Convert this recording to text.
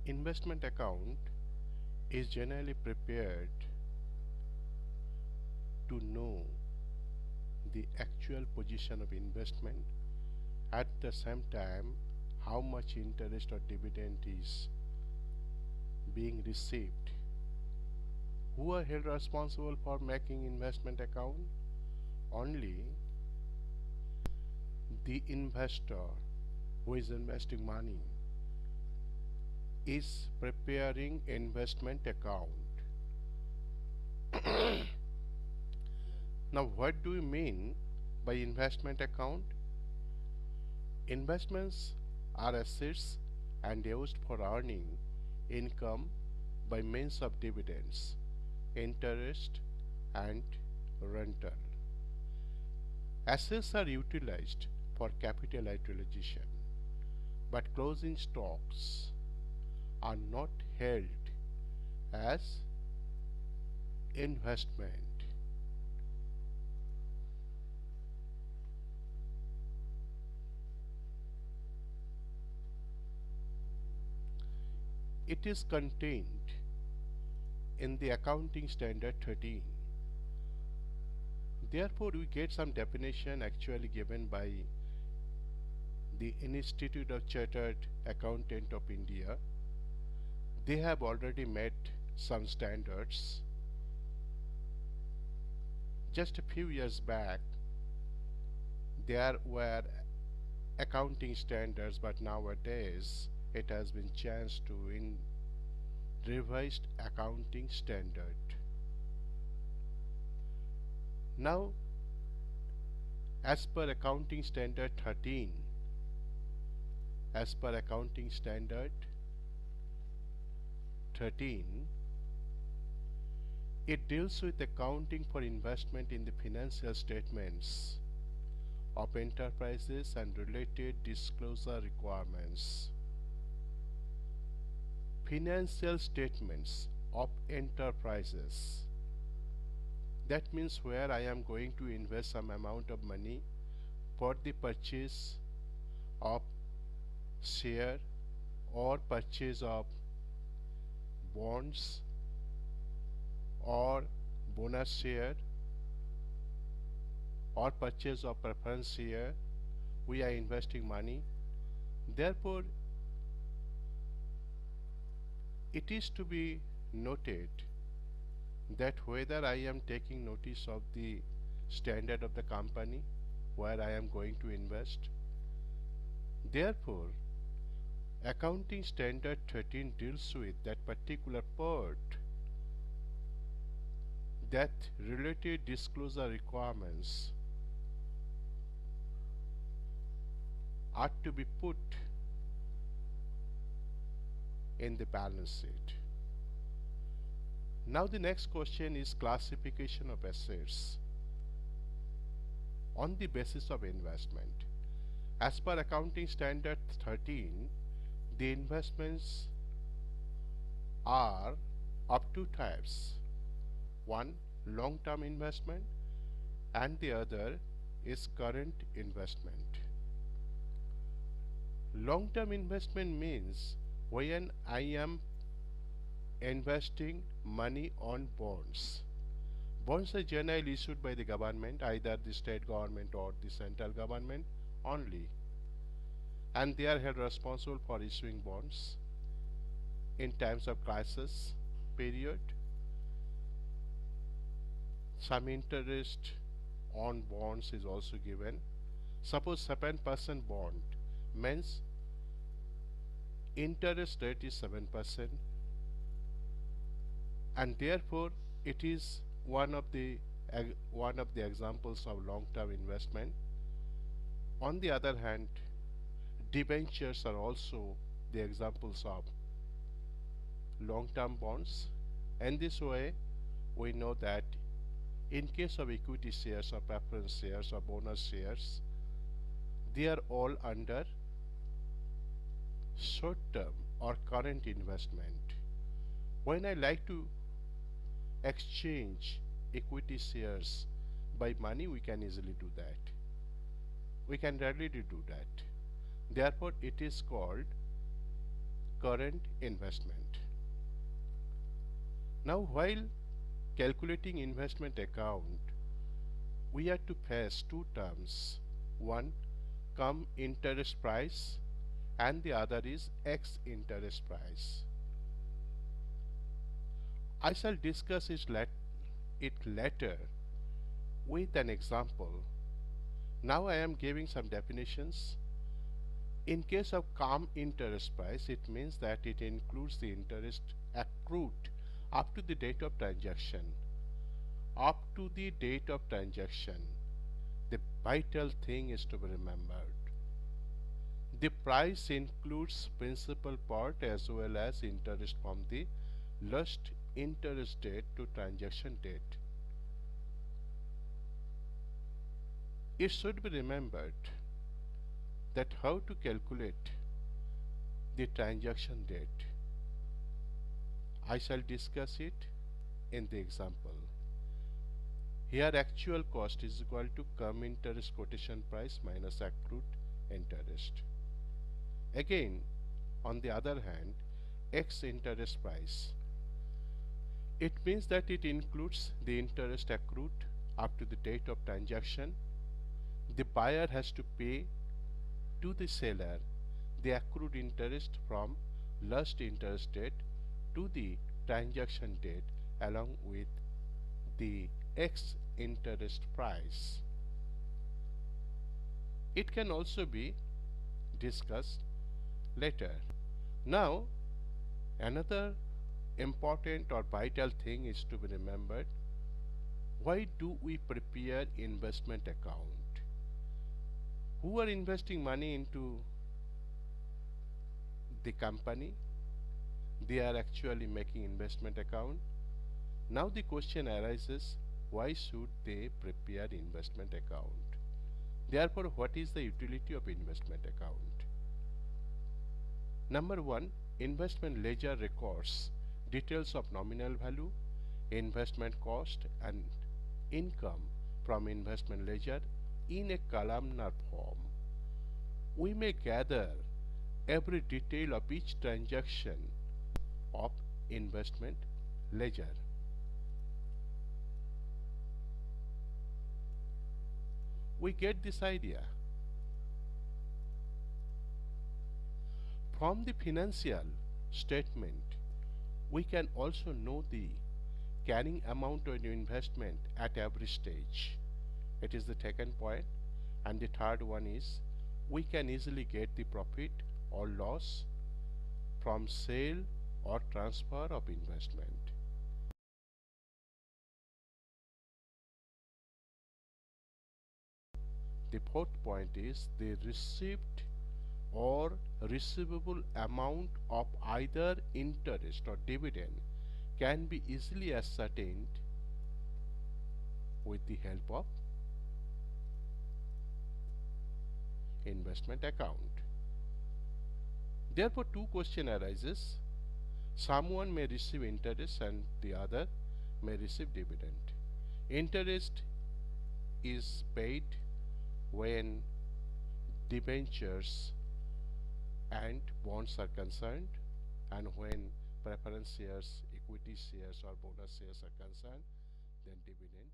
Investment account is generally prepared to know the actual position of investment, at the same time how much interest or dividend is being received. Who are held responsible for making investment account? Only the investor who is investing money is preparing investment account. Now what do we mean by investment account? Investments are assets and used for earning income by means of dividends, interest and rental. Assets are utilized for capital utilization, but closing stocks are not held as investment. It is contained in the Accounting Standard 13. Therefore, we get some definition actually given by the Institute of Chartered Accountant of India. They have already met some standards. Just a few years back, there were accounting standards, but nowadays it has been changed to in revised accounting standard. Now, as per accounting standard 13, as per accounting standard 13, it deals with accounting for investment in the financial statements of enterprises and related disclosure requirements. Financial statements of enterprises, that means where I am going to invest some amount of money for the purchase of share or purchase of bonds or bonus share or purchase of preference share. We are investing money. Therefore, it is to be noted that whether I am taking notice of the standard of the company where I am going to invest. Therefore, Accounting Standard 13 deals with that particular part, that related disclosure requirements are to be put in the balance sheet. Now the next question is classification of assets on the basis of investment. As per Accounting Standard 13, the investments are of two types. One, long-term investment, and the other is current investment. Long-term investment means when I am investing money on bonds. Bonds are generally issued by the government, either the state government or the central government only, and they are held responsible for issuing bonds in times of crisis period. Some interest on bonds is also given. Suppose 7% bond means interest rate is 7%, and therefore it is one of the examples of long-term investment. On the other hand, debentures are also the examples of long-term bonds. And this way we know that in case of equity shares or preference shares or bonus shares, they are all under short term or current investment. When I like to exchange equity shares by money, we can easily do that. We can readily do that. Therefore, it is called current investment. Now, while calculating investment account, we are to face two terms. One, come interest price, and the other is X interest price. I shall discuss it later with an example. Now I am giving some definitions. In case of come interest price, it means that it includes the interest accrued up to the date of transaction. Up to the date of transaction, the vital thing is to be remembered. The price includes principal part as well as interest from the last interest date to transaction date. It should be remembered that how to calculate the transaction date. I shall discuss it in the example. Here actual cost is equal to come interest quotation price minus accrued interest. Again, on the other hand, X interest price. It means that it includes the interest accrued up to the date of transaction. The buyer has to pay to the seller the accrued interest from last interest date to the transaction date along with the X interest price. It can also be discussed later. Now, another important or vital thing is to be remembered. Why do we prepare investment account? Who are investing money into the company? They are actually making investment account. Now the question arises, why should they prepare investment account? Therefore, what is the utility of investment account? Number one, investment ledger records details of nominal value, investment cost and income from investment ledger in a columnar form. We may gather every detail of each transaction of investment ledger. We get this idea. From the financial statement, we can also know the carrying amount of investment at every stage. It is the second point. And the third one is we can easily get the profit or loss from sale or transfer of investment. The fourth point is the received or receivable amount of either interest or dividend can be easily ascertained with the help of investment account. Therefore, two question arises. Someone may receive interest and the other may receive dividend. Interest is paid when debentures and bonds are concerned, and when preference shares, equity shares or bonus shares are concerned, then dividend